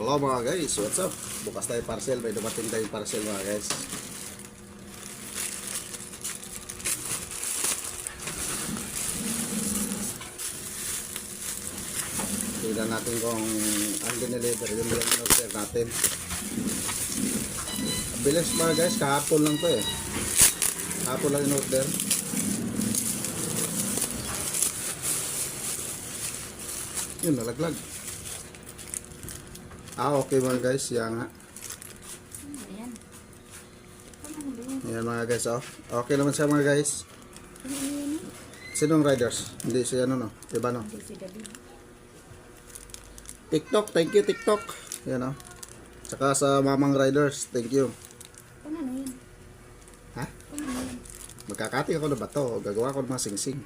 Hello mga guys, what's up? Bukas tayo parcel, may dumating tayong parcel mga guys. Tingnan natin kung ang dineliver yung order natin. Bilis mga guys, kahapon lang to eh. Kahapon lang yung order. Yun, nalaglag. Okay mga guys, yan nga. Ayan mga guys, oh. Okay naman siya mga guys. Sinong riders? Hindi siya ano no? Iba no? TikTok, thank you TikTok. Yan oh. Tsaka sa Mamang Riders, thank you. Ha? Magkakati ako na ba to? Gagawa ko ng mga sing-sing.